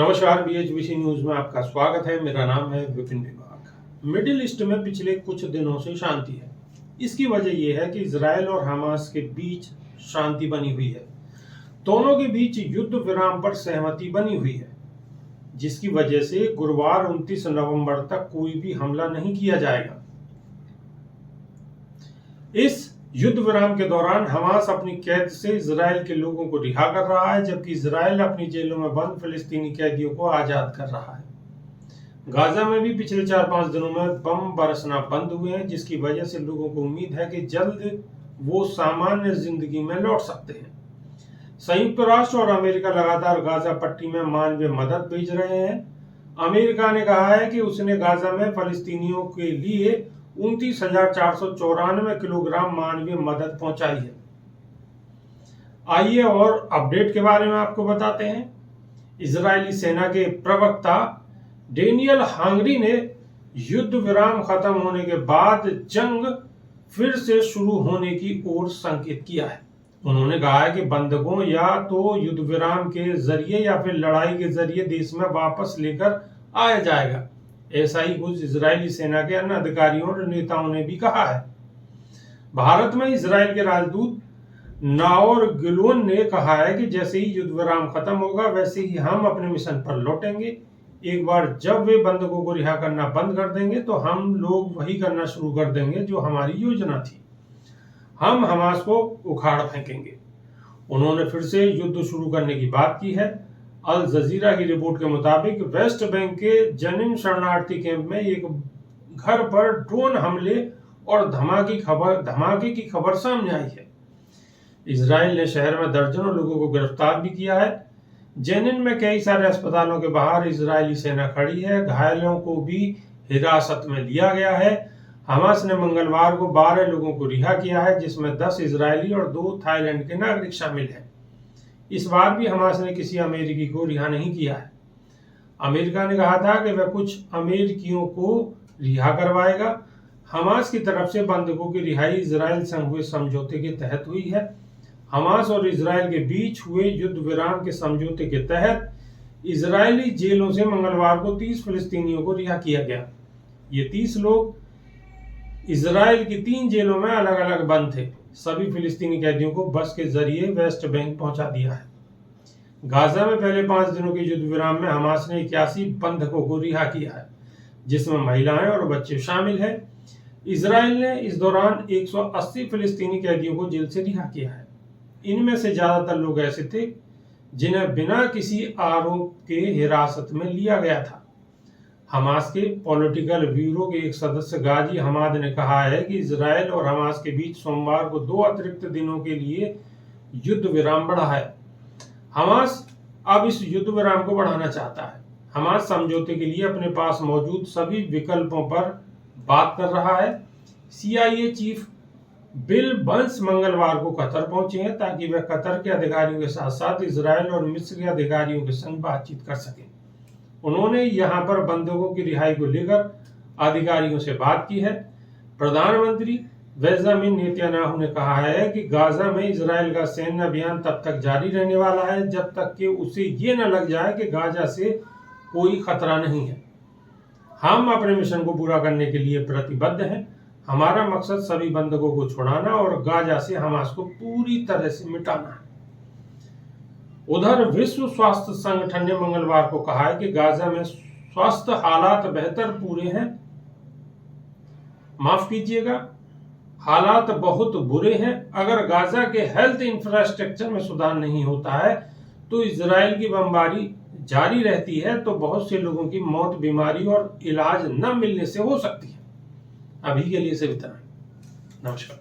नमस्कार, BHBC news में आपका स्वागत है। मेरा नाम है विपिन विभाग। मिडिल ईस्ट में पिछले कुछ दिनों से शांति है। इसकी वजह यह है कि इजराइल और हमास के बीच शांति बनी हुई है। दोनों के बीच युद्ध विराम पर सहमति बनी हुई है, जिसकी वजह से गुरुवार 29 नवंबर तक कोई भी हमला नहीं किया जाएगा। इस युद्ध विराम के दौरान हमास अपनी कैद से इजराइल के लोगों को रिहा कर रहा है, जबकि इजराइल अपनी जेलों में बंद फिलिस्तीनी कैदियों को आजाद कर रहा है। गाजा में भी पिछले 4-5 दिनों में बम बरसना बंद हुए हैं, जिसकी वजह से लोगों को उम्मीद है कि जल्द वो सामान्य जिंदगी में लौट सकते हैं। संयुक्त राष्ट्र और अमेरिका लगातार गाजा पट्टी में मानवीय मदद भेज रहे हैं। अमेरिका ने कहा है कि उसने गाजा में फलस्तीनियों के लिए 29,494 किलोग्राम मानवीय मदद पहुंचाई है। आइए और अपडेट के बारे में आपको बताते हैं। इजरायली सेना के प्रवक्ता डेनियल हांगरी ने युद्ध विराम खत्म होने के बाद जंग फिर से शुरू होने की ओर संकेत किया है। उन्होंने कहा है कि बंधकों या तो युद्ध विराम के जरिए या फिर लड़ाई के जरिए देश में वापस लेकर आया जाएगा। ऐसा ही कुछ इजरायली सेना के अन्य अधिकारियों और नेताओं ने भी कहा है। भारत में इजराइल के राजदूत नाओर गिलोन ने कहा है कि जैसे ही युद्ध विराम खत्म होगा वैसे ही हम अपने मिशन पर लौटेंगे। एक बार जब वे बंधकों को रिहा करना बंद कर देंगे तो हम लोग वही करना शुरू कर देंगे जो हमारी योजना थी। हम हमास को उखाड़ फेंकेंगे। उन्होंने फिर से युद्ध शुरू करने की बात की है। अल जजीरा की रिपोर्ट के मुताबिक वेस्ट बैंक के जनिन शरणार्थी कैंप में एक घर पर ड्रोन हमले और धमाके की खबर सामने आई है। इजराइल ने शहर में दर्जनों लोगों को गिरफ्तार भी किया है। जेनिन में कई सारे अस्पतालों के बाहर इजरायली सेना खड़ी है। घायलों को भी हिरासत में लिया गया है। हमास ने मंगलवार को 12 लोगों को रिहा किया है, जिसमें 10 इजरायली और 2 थाईलैंड के नागरिक शामिल हैं। इस बार भी हमास ने किसी अमेरिकी को रिहा नहीं किया है। अमेरिका ने कहा था कि वह कुछ अमेरिकियों को रिहा करवाएगा। हमास की तरफ से बंधकों की रिहाई इजराइल संग हुए समझौते के तहत हुई है। हमास और इजराइल के बीच हुए युद्ध विराम के समझौते के तहत इजरायली जेलों से मंगलवार को 30 फिलिस्तीनियों को रिहा किया गया। ये 30 लोग इजराइल की 3 जेलों में अलग अलग बंद थे। सभी फिलिस्तीनी कैदियों को बस के जरिए वेस्ट बैंक पहुंचा दिया है। गाजा में पहले 5 दिनों के युद्ध विराम में हमास ने 81 बंधकों को रिहा किया है, जिसमें महिलाएं और बच्चे शामिल हैं। इजराइल ने इस दौरान 180 फिलिस्तीनी कैदियों को जेल से रिहा किया है। इनमें से ज्यादातर लोग ऐसे थे जिन्हें बिना किसी आरोप के हिरासत में लिया गया था। हमास के पॉलिटिकल ब्यूरो के एक सदस्य गाजी हमाद ने कहा है कि इजराइल और हमास के बीच सोमवार को 2 अतिरिक्त दिनों के लिए युद्ध विराम बढ़ा है। हमास अब इस युद्ध विराम को बढ़ाना चाहता है। हमास समझौते के लिए अपने पास मौजूद सभी विकल्पों पर बात कर रहा है। CIA चीफ बिल बंस मंगलवार को कतर पहुंचे हैं ताकि वह कतर के अधिकारियों के साथ साथ इजराइल और मिस्र के अधिकारियों के संग बातचीत कर सकें। उन्होंने यहां पर बंधकों की रिहाई को लेकर अधिकारियों से बात की है। प्रधानमंत्री बेंजामिन नेतन्याहू ने कहा है कि गाजा में इजराइल का सैन्य अभियान तब तक जारी रहने वाला है जब तक कि उसे ये न लग जाए कि गाजा से कोई खतरा नहीं है। हम अपने मिशन को पूरा करने के लिए प्रतिबद्ध हैं। हमारा मकसद सभी बंधकों को छुड़ाना और गाजा से हमास को पूरी तरह से मिटाना है। उधर विश्व स्वास्थ्य संगठन ने मंगलवार को कहा है कि गाजा में स्वास्थ्य हालात बेहतर पूरे हैं। माफ कीजिएगा, हालात बहुत बुरे हैं। अगर गाजा के हेल्थ इंफ्रास्ट्रक्चर में सुधार नहीं होता है तो इजराइल की बमबारी जारी रहती है तो बहुत से लोगों की मौत बीमारी और इलाज न मिलने से हो सकती है। अभी के लिए सिर्फ इतना। नमस्कार।